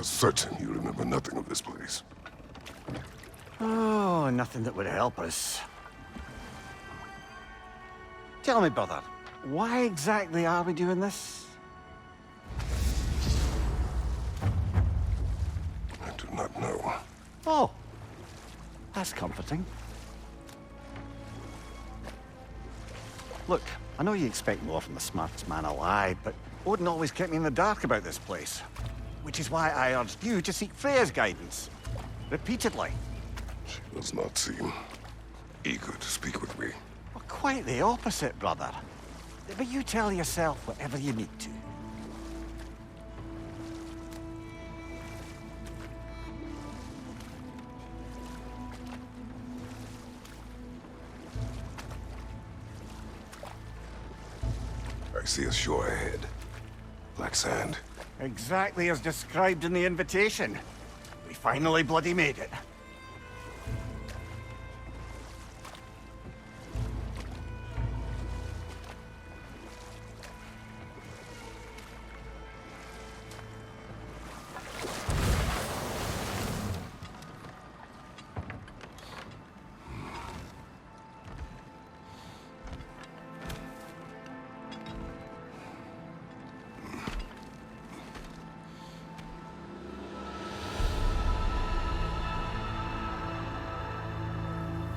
certain you remember nothing of this place. Oh, nothing that would help us. Tell me, brother, why exactly are we doing this? I do not know. Oh, that's comforting. Look, I know you expect more from the smartest man alive, but Odin always kept me in the dark about this place. Which is why I urged you to seek Freya's guidance. Repeatedly. She does not seem eager to speak with me. Well, quite the opposite, brother. But you tell yourself whatever you need to. I see a shore ahead. Black sand. Exactly as described in the invitation. We finally bloody made it.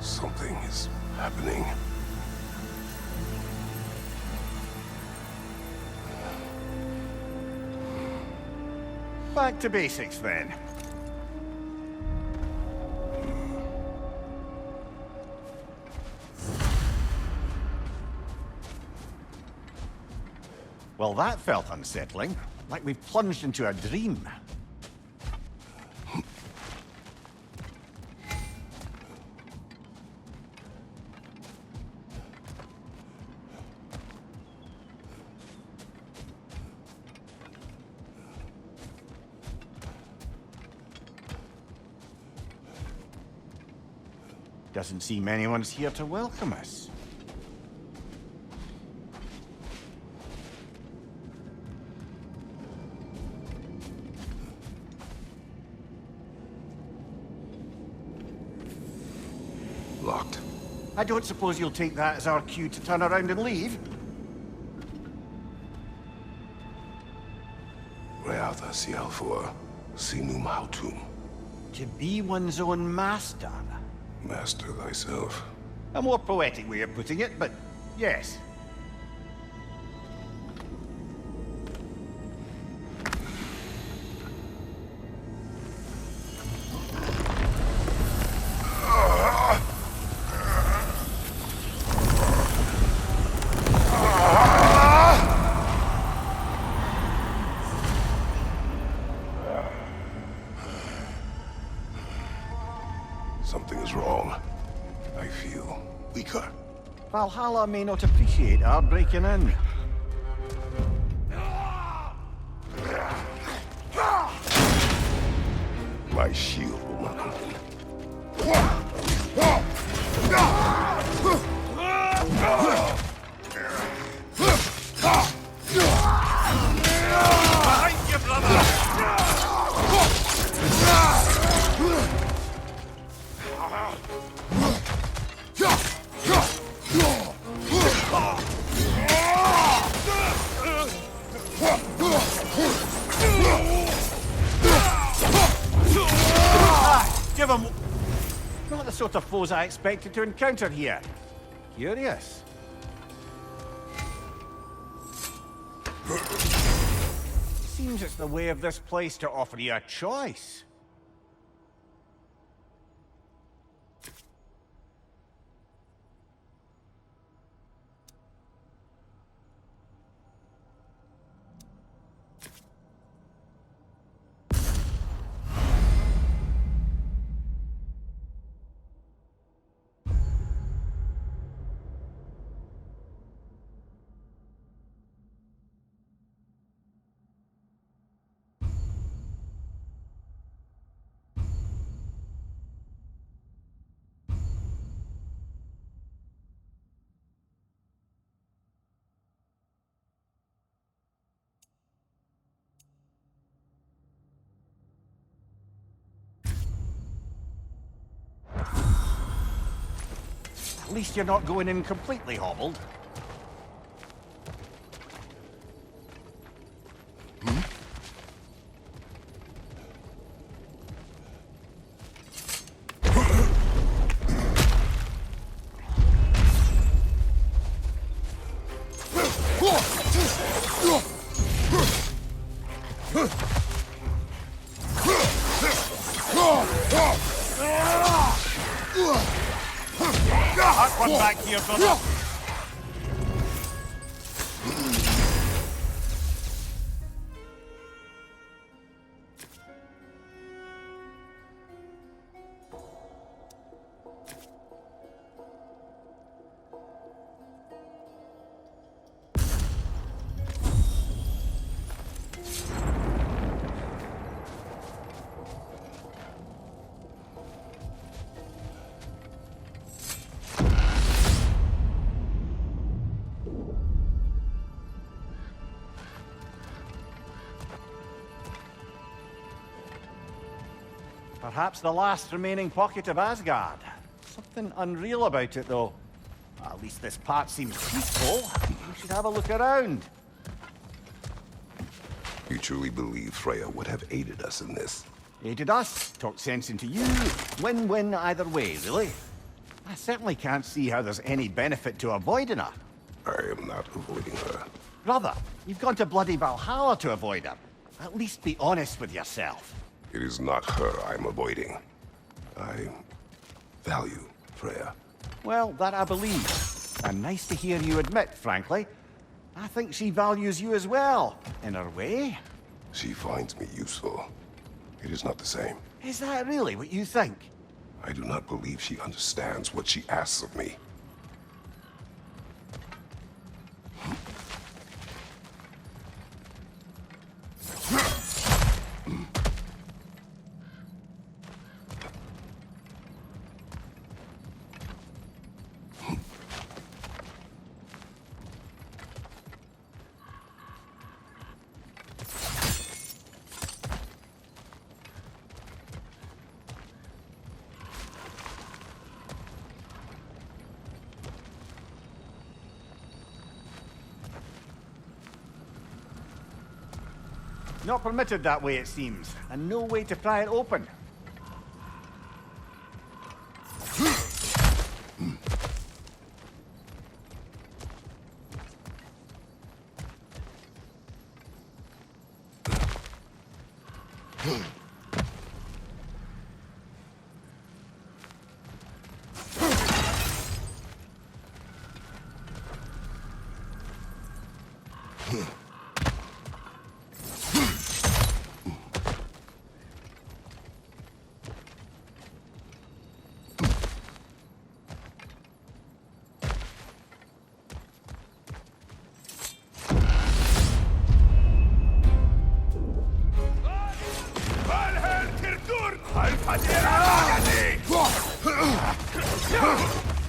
Something is happening. Back to basics, then. Well, that felt unsettling. Like we've plunged into a dream. Doesn't seem anyone's here to welcome us. Locked. I don't suppose you'll take that as our cue to turn around and leave? Reatha Sialfua, Sinum Hautum. To be one's own master. Master thyself. A more poetic way of putting it, but yes. Something is wrong. I feel weaker. Valhalla may not appreciate our breaking in. My shield will not open. Behind you, brother! Give him... Not the sort of foes I expected to encounter here. Curious. Seems it's the way of this place to offer you a choice. At least you're not going in completely hobbled. Hark one back here, brother. Perhaps the last remaining pocket of Asgard. Something unreal about it, though. At least this part seems peaceful. We should have a look around. You truly believe Freya would have aided us in this? Aided us, talked sense into you. Win-win either way, really. I certainly can't see how there's any benefit to avoiding her. I am not avoiding her. Brother, you've gone to bloody Valhalla to avoid her. At least be honest with yourself. It is not her I'm avoiding. I value Freya. Well, that I believe. And nice to hear you admit, frankly. I think she values you as well, in her way. She finds me useful. It is not the same. Is that really what you think? I do not believe she understands what she asks of me. Not permitted that way, it seems, and no way to pry it open.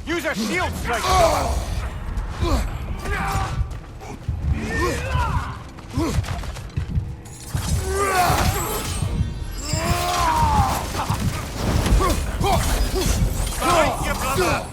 Use a shield strike, brother! Behind you, brother!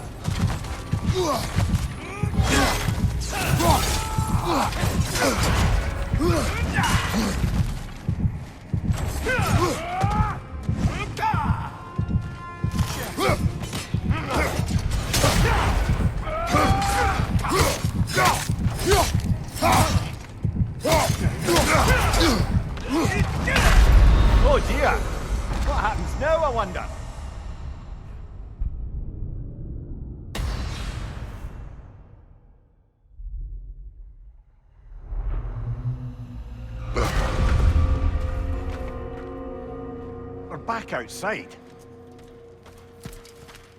Oh dear! What happens now, I wonder? We're back outside.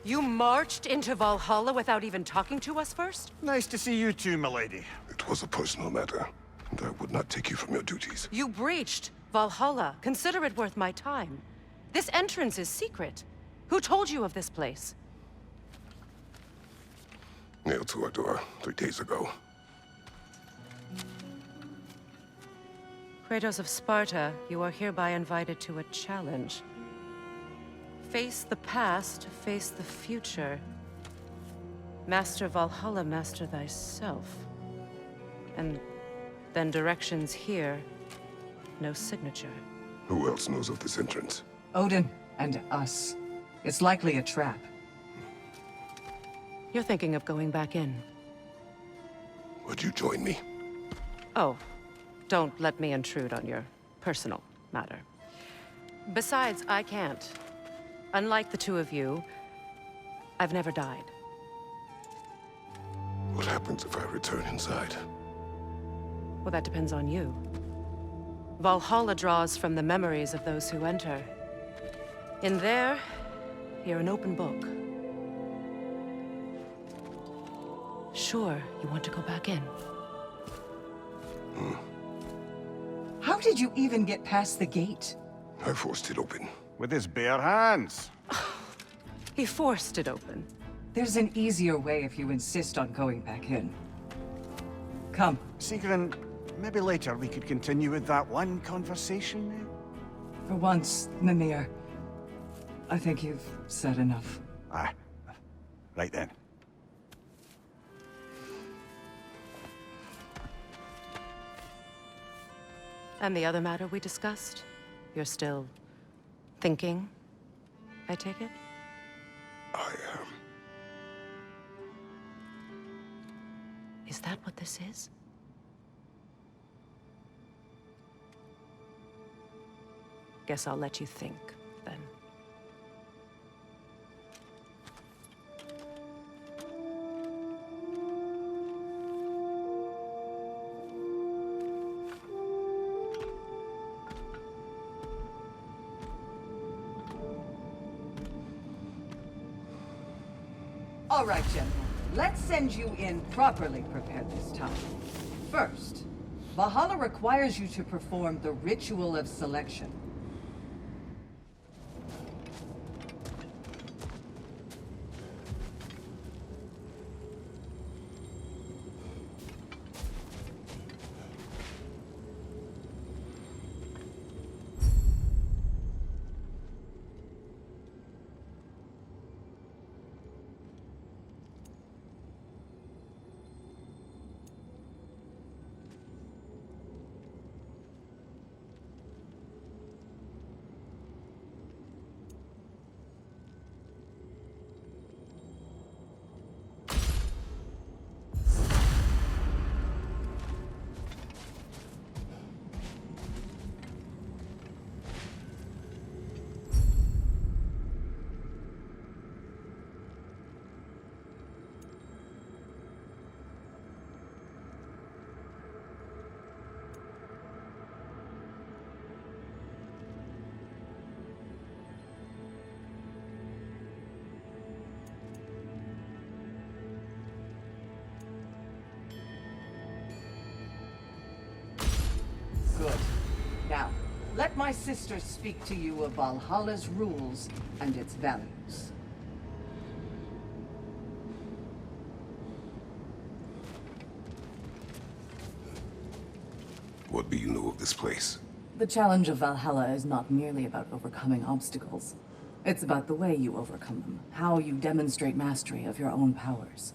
You marched into Valhalla without even talking to us first? Nice to see you too, milady. It was a personal matter, and I would not take you from your duties. You breached Valhalla. Consider it worth my time. This entrance is secret. Who told you of this place? Nailed to our door 3 days ago. Kratos of Sparta, you are hereby invited to a challenge. Face the past, face the future. Master Valhalla, master thyself. And then directions here, no signature. Who else knows of this entrance? Odin and us. It's likely a trap. You're thinking of going back in. Would you join me? Oh, don't let me intrude on your personal matter. Besides, I can't. Unlike the two of you, I've never died. What happens if I return inside? Well, that depends on you. Valhalla draws from the memories of those who enter. In there, you're an open book. Sure, you want to go back in. How did you even get past the gate? I forced it open. With his bare hands. He forced it open. There's an easier way if you insist on going back in. Come. Sigrun, maybe later we could continue with that one conversation. For once, Mimir. I think you've said enough. Aye. Right then. And the other matter we discussed? You're still thinking, I take it? I am. Is that what this is? Guess I'll let you think, then. All right, gentlemen. Let's send you in properly prepared this time. First, Valhalla requires you to perform the ritual of selection. Good. Now, let my sister speak to you of Valhalla's rules and its values. What do you know of this place? The challenge of Valhalla is not merely about overcoming obstacles. It's about the way you overcome them, how you demonstrate mastery of your own powers.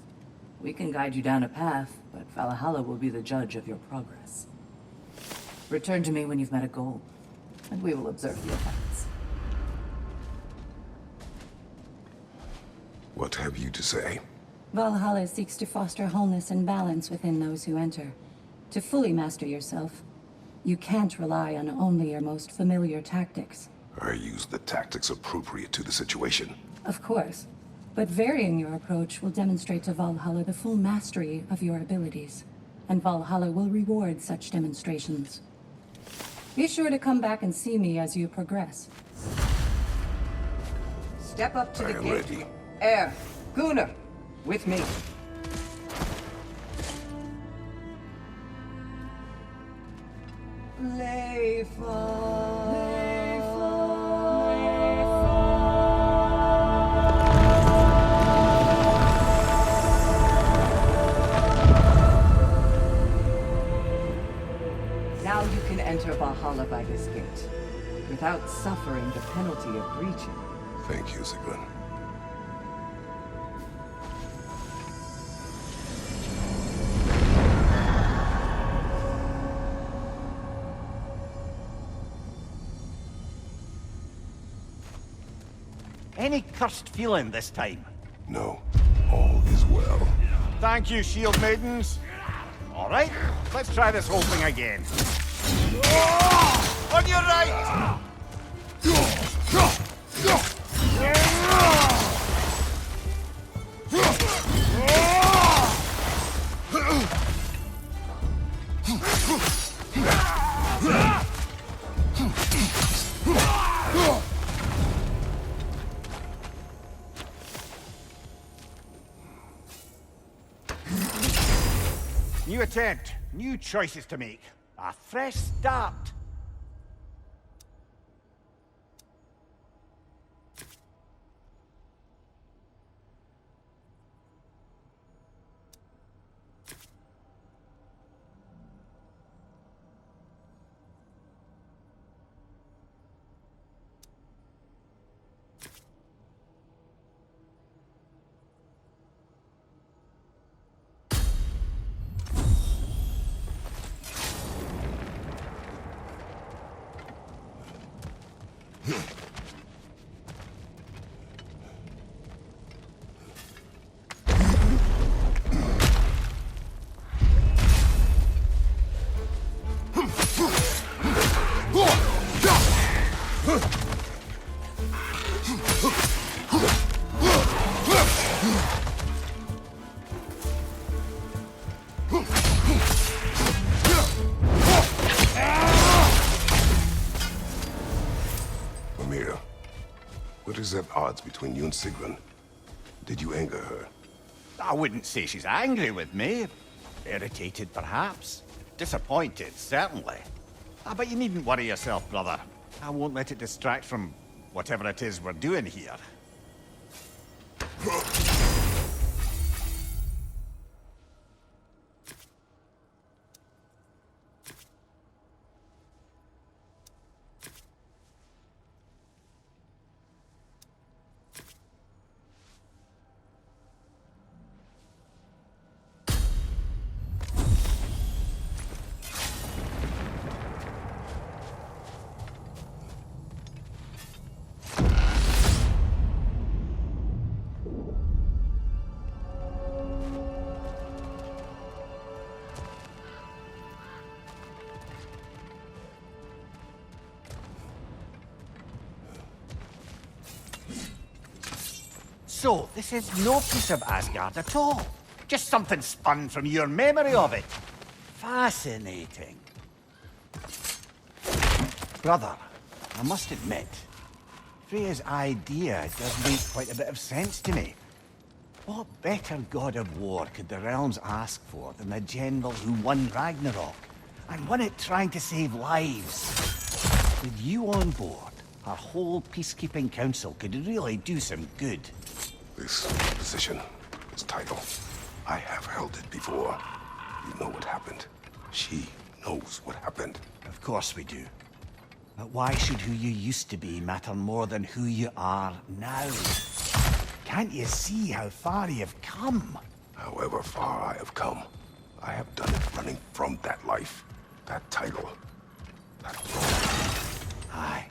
We can guide you down a path, but Valhalla will be the judge of your progress. Return to me when you've met a goal, and we will observe the effects. What have you to say? Valhalla seeks to foster wholeness and balance within those who enter. To fully master yourself, you can't rely on only your most familiar tactics. I use the tactics appropriate to the situation. Of course, but varying your approach will demonstrate to Valhalla the full mastery of your abilities, and Valhalla will reward such demonstrations. Be sure to come back and see me as you progress. Step up to I the am gate. ready. Air, Gunnar, with me. Now you can enter Valhalla by this gate, without suffering the penalty of breaching. Thank you, Sigrun. Any cursed feeling this time? No, all is well. Thank you, shield maidens. All right, let's try this whole thing again. On your right! New attempt, new choices to make. A fresh start. What is at odds between you and Sigrun? Did you anger her? I wouldn't say she's angry with me. Irritated, perhaps. Disappointed, certainly. But you needn't worry yourself, brother. I won't let it distract from whatever it is we're doing here. So, this is no piece of Asgard at all. Just something spun from your memory of it. Fascinating. Brother, I must admit, Freya's idea does make quite a bit of sense to me. What better god of war could the realms ask for than the general who won Ragnarok, and won it trying to save lives? With you on board, our whole peacekeeping council could really do some good. This position, this title, I have held it before. You know what happened. She knows what happened. Of course we do. But why should who you used to be matter more than who you are now? Can't you see how far you've come? However far I have come, I have done it running from that life, that title, that throne. Aye.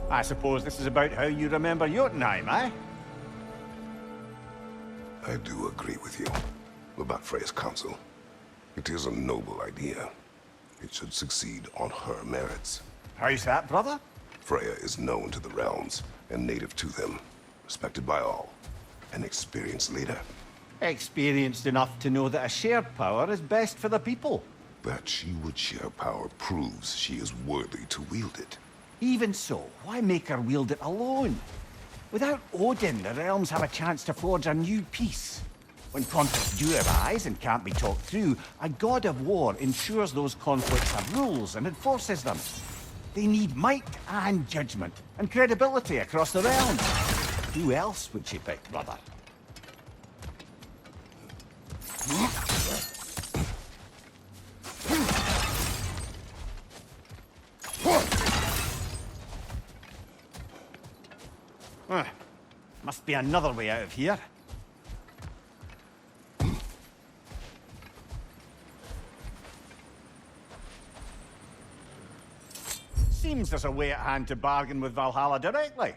I suppose this is about how you remember Jotunheim, eh? I do agree with you about Freya's council. It is a noble idea. It should succeed on her merits. How's that, brother? Freya is known to the realms and native to them, respected by all, an experienced leader. Experienced enough to know that a shared power is best for the people. That she would share power proves she is worthy to wield it. Even so, why make her wield it alone? Without Odin, the realms have a chance to forge a new peace. When conflicts do arise and can't be talked through, a god of war ensures those conflicts have rules and enforces them. They need might and judgment, and credibility across the realms. Who else would she pick, brother? Must be another way out of here. Seems there's a way at hand to bargain with Valhalla directly.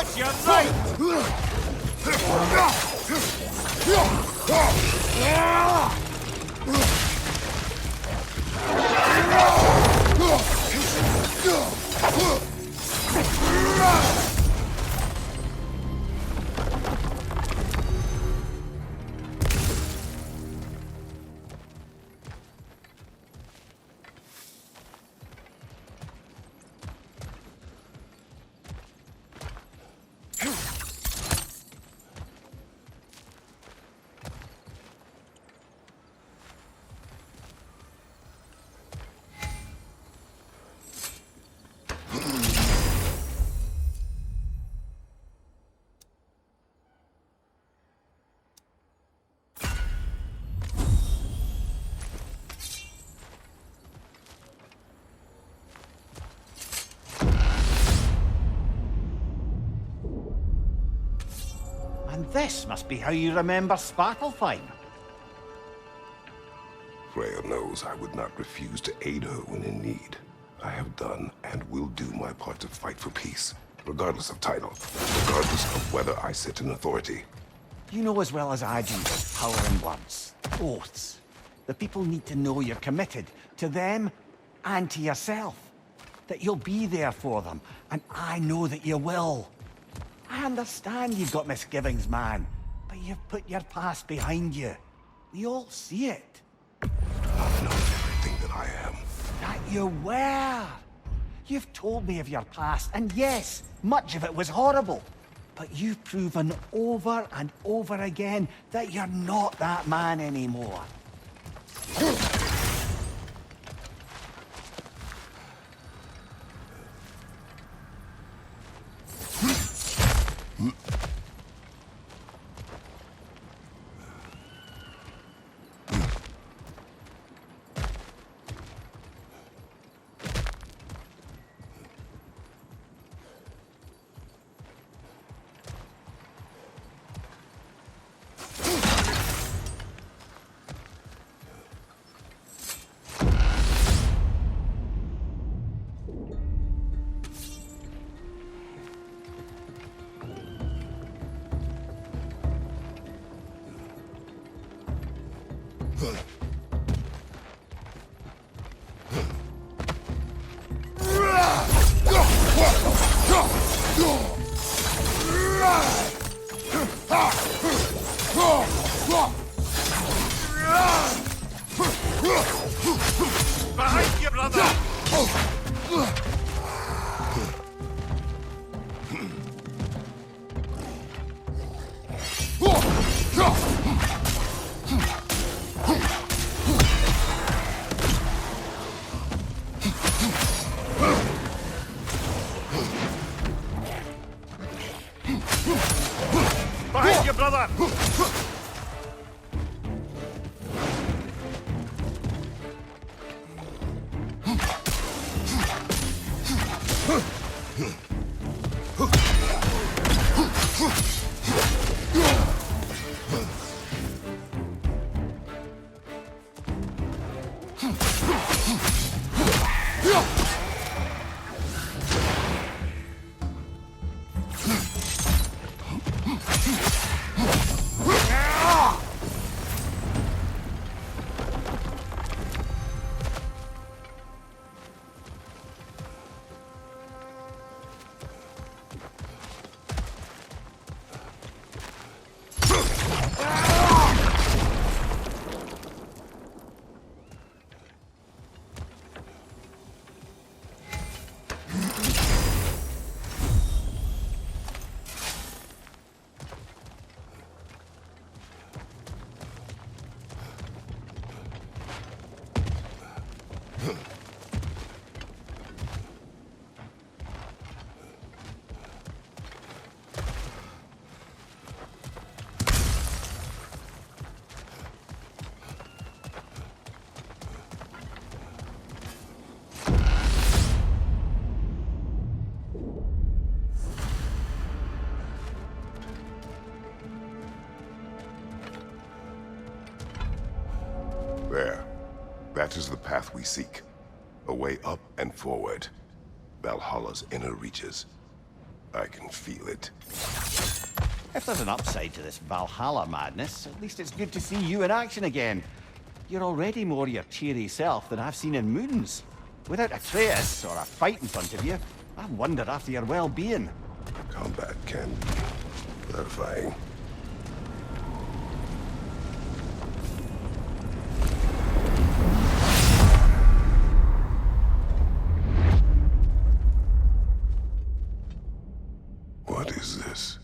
What's your right? And this must be how you remember Svartalfheim. Freya knows I would not refuse to aid her when in need. I have done and will do my part to fight for peace, regardless of title, regardless of whether I sit in authority. You know as well as I do there's power in words, oaths. The people need to know you're committed to them and to yourself. That you'll be there for them, and I know that you will. I understand you've got misgivings, man, but you've put your past behind you. We all see it. I do not know everything that I am. That you were. You've told me of your past, and yes, much of it was horrible. But you've proven over and over again that you're not that man anymore. Behind you, brother! Behind you, brother! There. That is the path we seek. A way up and forward. Valhalla's inner reaches. I can feel it. If there's an upside to this Valhalla madness, at least it's good to see you in action again. You're already more your cheery self than I've seen in moons. Without Atreus or a fight in front of you, I wonder after your well-being. Combat can be clarifying. What is this?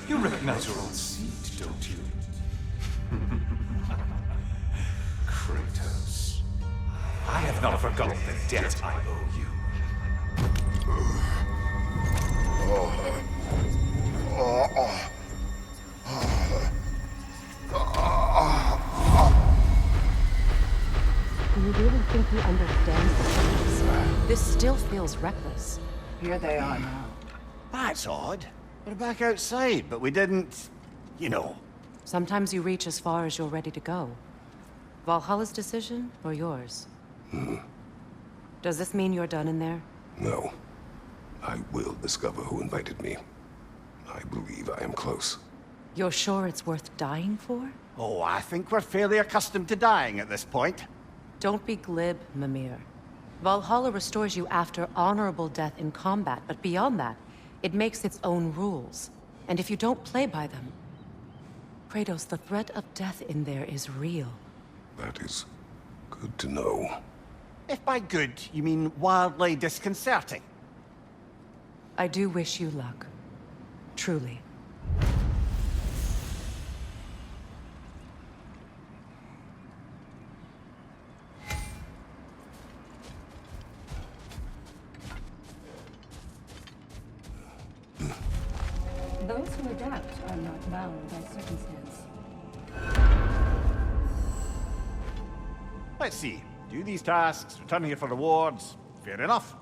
You recognize your old seat, don't you? Kratos. I have not forgotten the debt I owe you. Do you really think he understands the terms? This still feels reckless. Here they are now. That's odd. We're back outside, but we didn't... you know. Sometimes you reach as far as you're ready to go. Valhalla's decision, or yours? Does this mean you're done in there? No. I will discover who invited me. I believe I am close. You're sure it's worth dying for? Oh, I think we're fairly accustomed to dying at this point. Don't be glib, Mimir. Valhalla restores you after honorable death in combat, but beyond that, it makes its own rules. And if you don't play by them... Kratos, the threat of death in there is real. That is good to know. If by good, you mean wildly disconcerting. I do wish you luck. Truly. Those who adapt are not bound by circumstance. Let's see. Do these tasks, return here for rewards. Fair enough.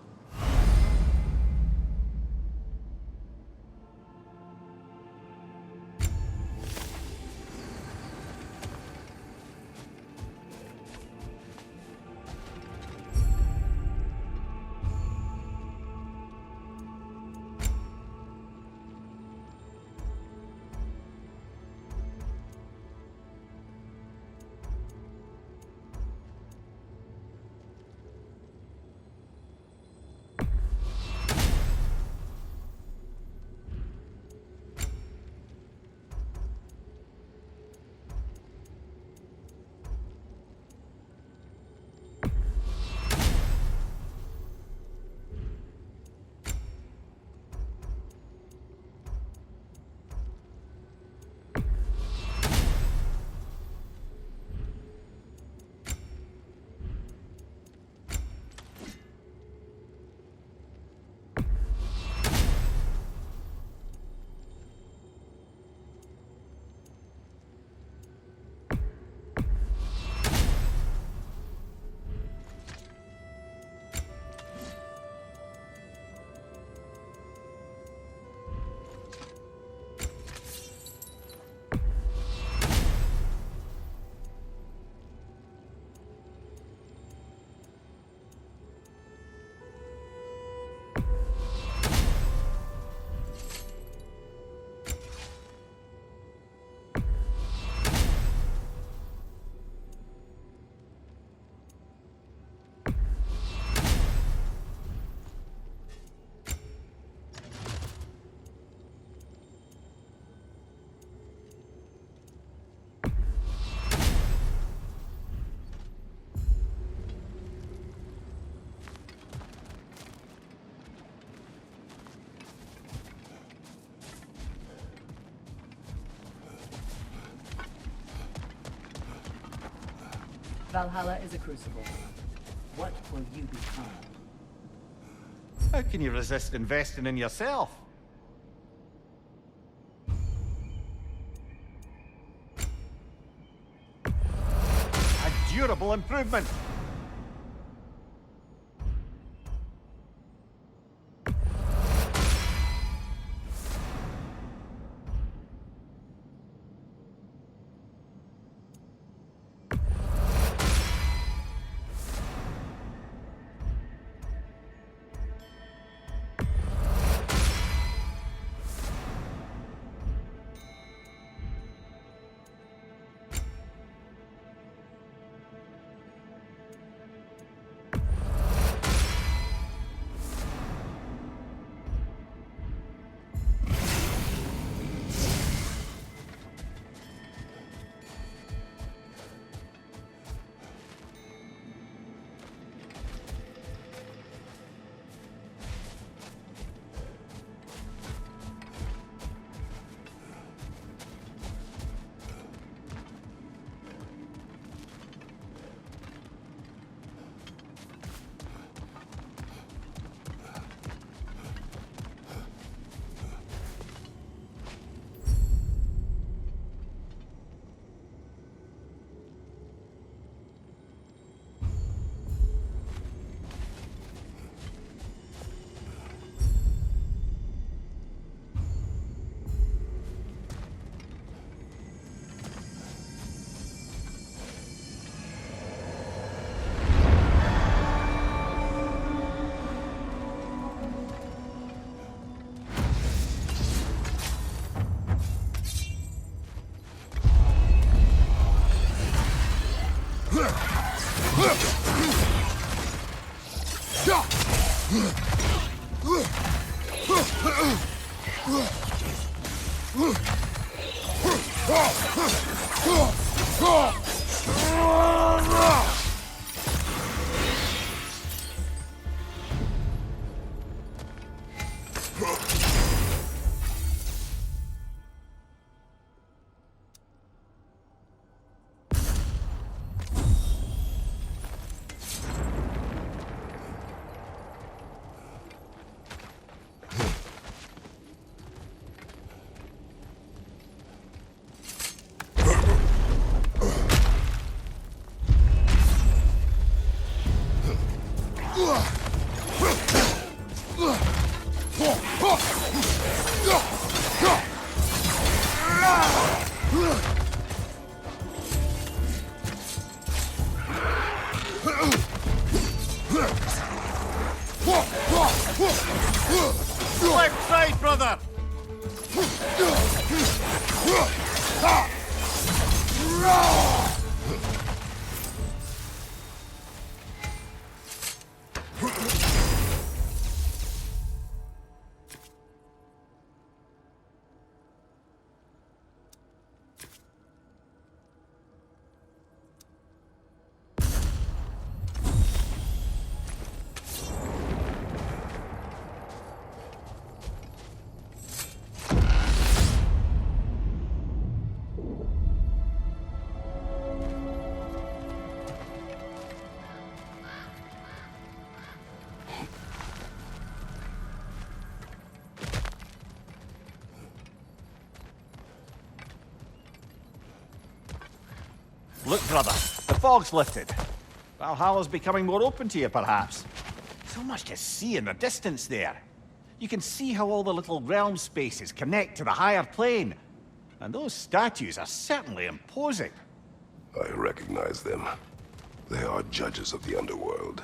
Valhalla is a crucible. What will you become? How can you resist investing in yourself? A durable improvement. Left side, brother! Look, brother, the fog's lifted. Valhalla's becoming more open to you, perhaps. So much to see in the distance there. You can see how all the little realm spaces connect to the higher plane. And those statues are certainly imposing. I recognize them. They are judges of the underworld,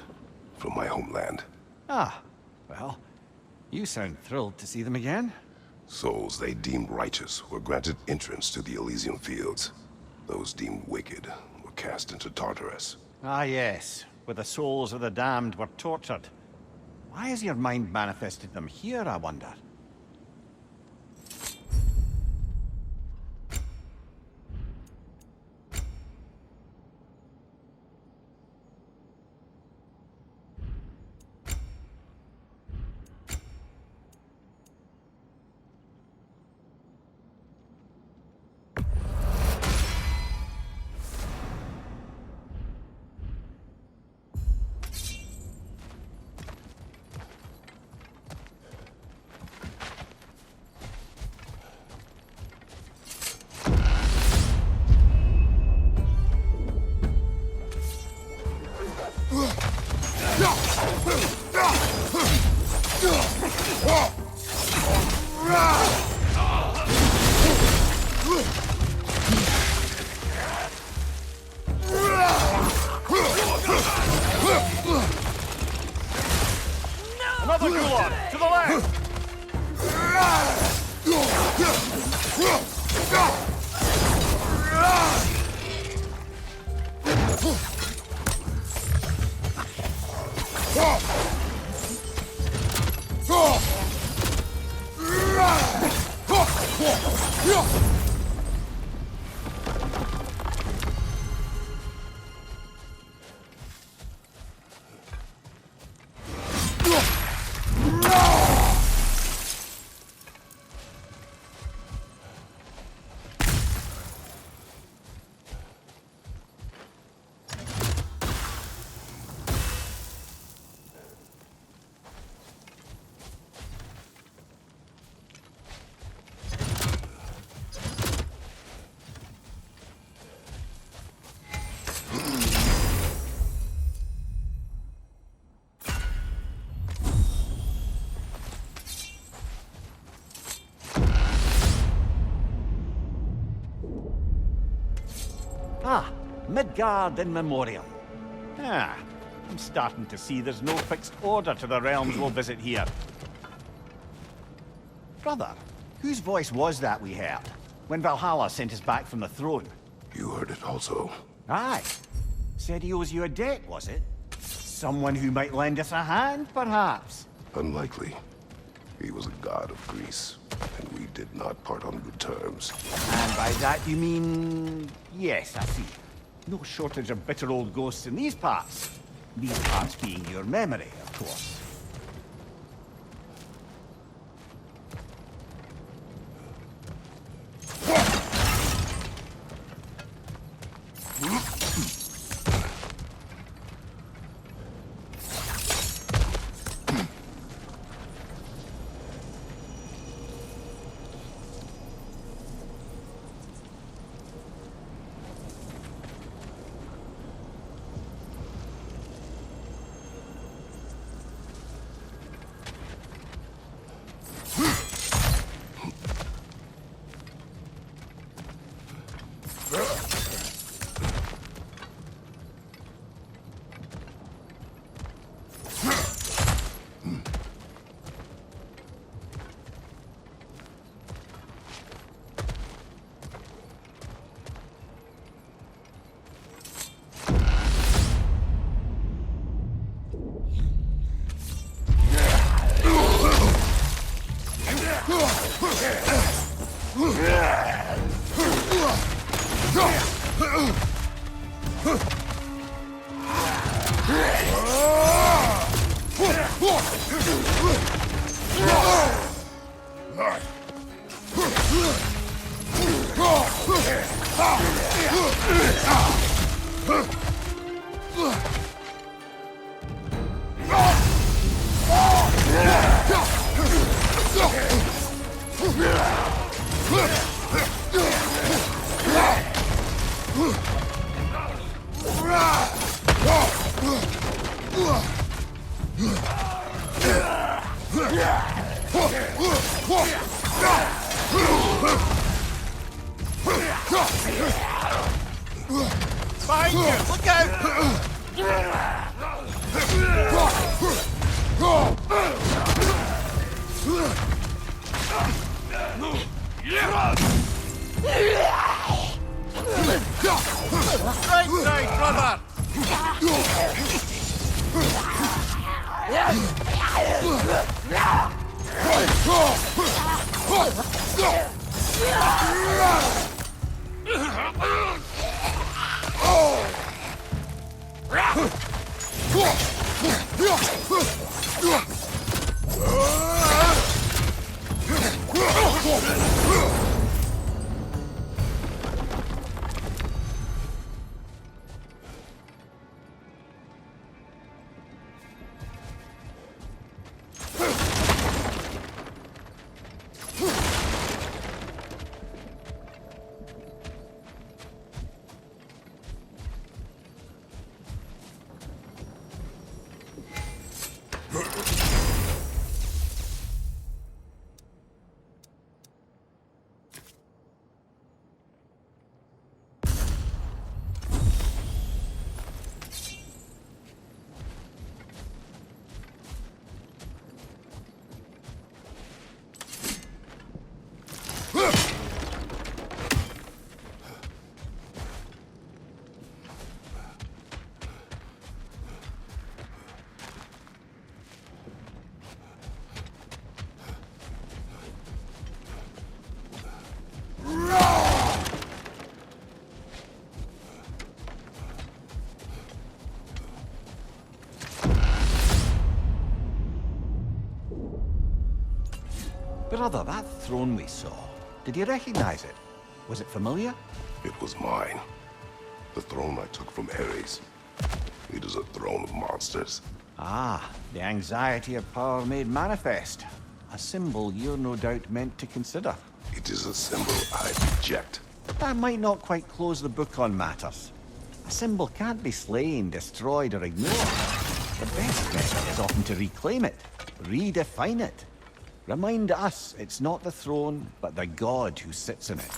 from my homeland. Ah, well, you sound thrilled to see them again. Souls they deemed righteous were granted entrance to the Elysium Fields. Those deemed wicked were cast into Tartarus. Ah, yes, where the souls of the damned were tortured. Why has your mind manifested them here, I wonder? Ah, Midgard in memoriam. Ah, I'm starting to see there's no fixed order to the realms we'll visit here. Brother, whose voice was that we heard when Valhalla sent us back from the throne? You heard it also. Aye. Said he owes you a debt, was it? Someone who might lend us a hand, perhaps? Unlikely. He was a god of Greece, and we did not part on good terms. And by that you mean... Yes, I see. No shortage of bitter old ghosts in these parts. These parts being your memory, of course. Behind you! Look out! Right side, brother! Brother, that throne we saw, did you recognize it? Was it familiar? It was mine. The throne I took from Ares. It is a throne of monsters. Ah, the anxiety of power made manifest. A symbol you're no doubt meant to consider. It is a symbol I reject. That might not quite close the book on matters. A symbol can't be slain, destroyed, or ignored. The best method is often to reclaim it, redefine it. Remind us it's not the throne, but the god who sits in it.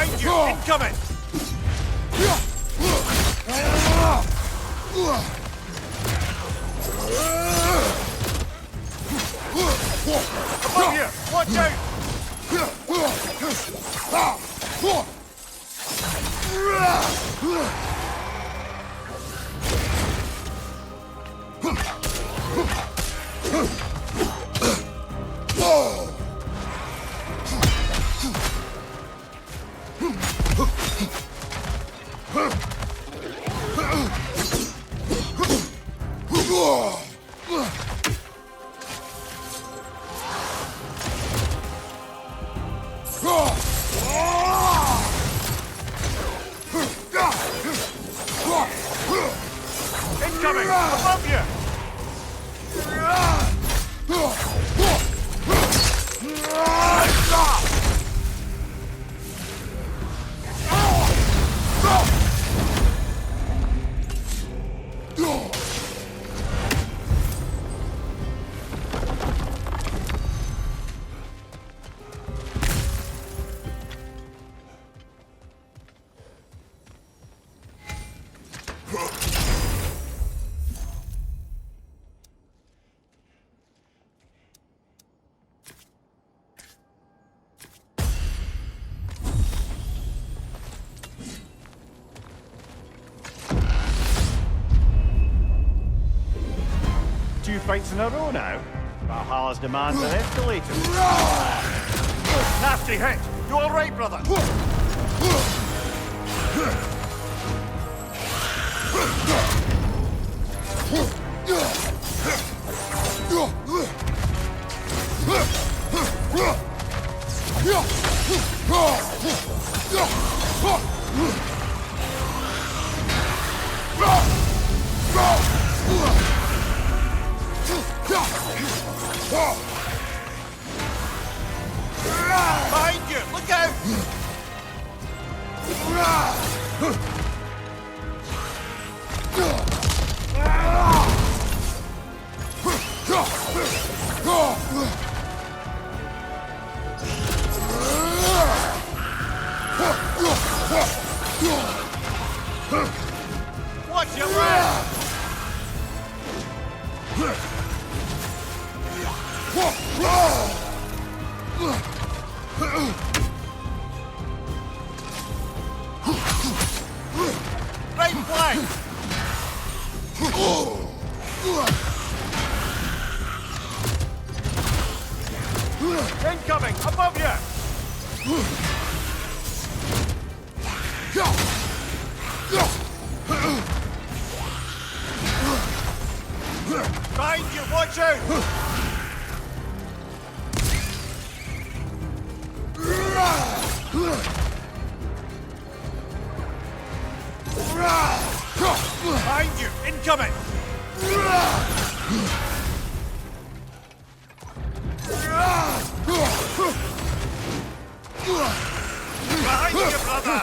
Behind you! Incoming! Above you! Watch out! Incoming! Above you! Two fights in a row now. Valhalla's demands are escalating. Nasty hit! You alright, brother? Behind you! Look out! Watch your left! Right flank! Incoming! Above you! Behind you, watch out! Behind you, incoming! Behind you, brother!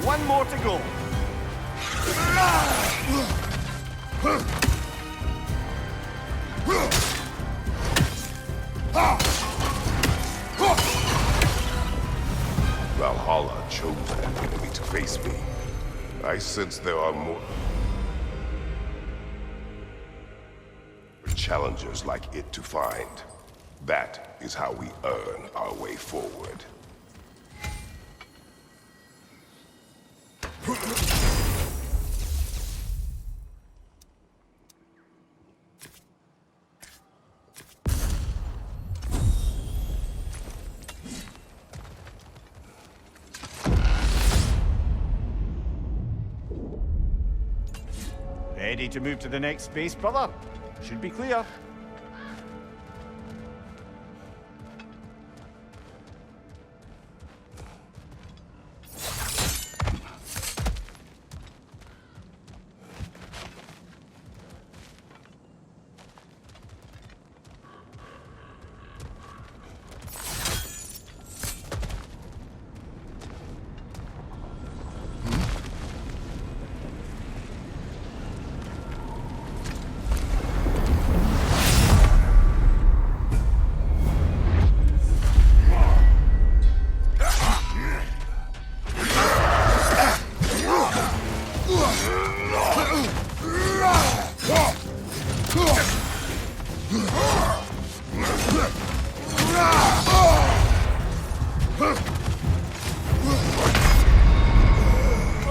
One more to go. Valhalla chose an enemy to face me. I sense there are more challengers like it to find. That is how we earn our way forward. Ready to move to the next space, brother? Should be clear.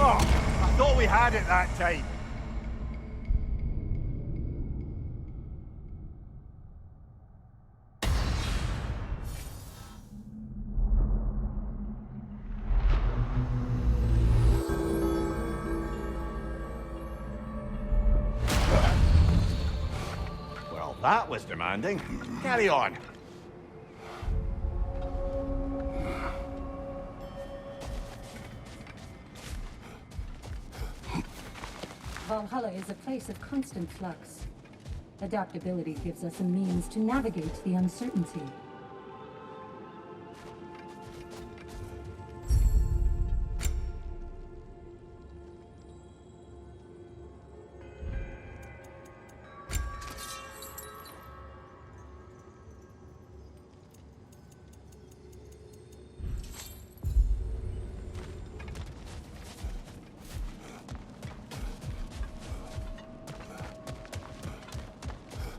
I thought we had it that time. Well, that was demanding. Carry on. Valhalla is a place of constant flux. Adaptability gives us a means to navigate the uncertainty.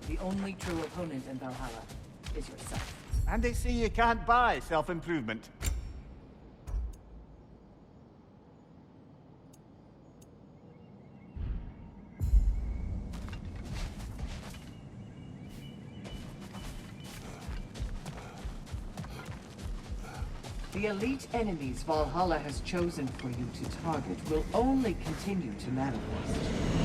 The only true opponent in Valhalla is yourself. And they say you can't buy self-improvement. The elite enemies Valhalla has chosen for you to target will only continue to manifest.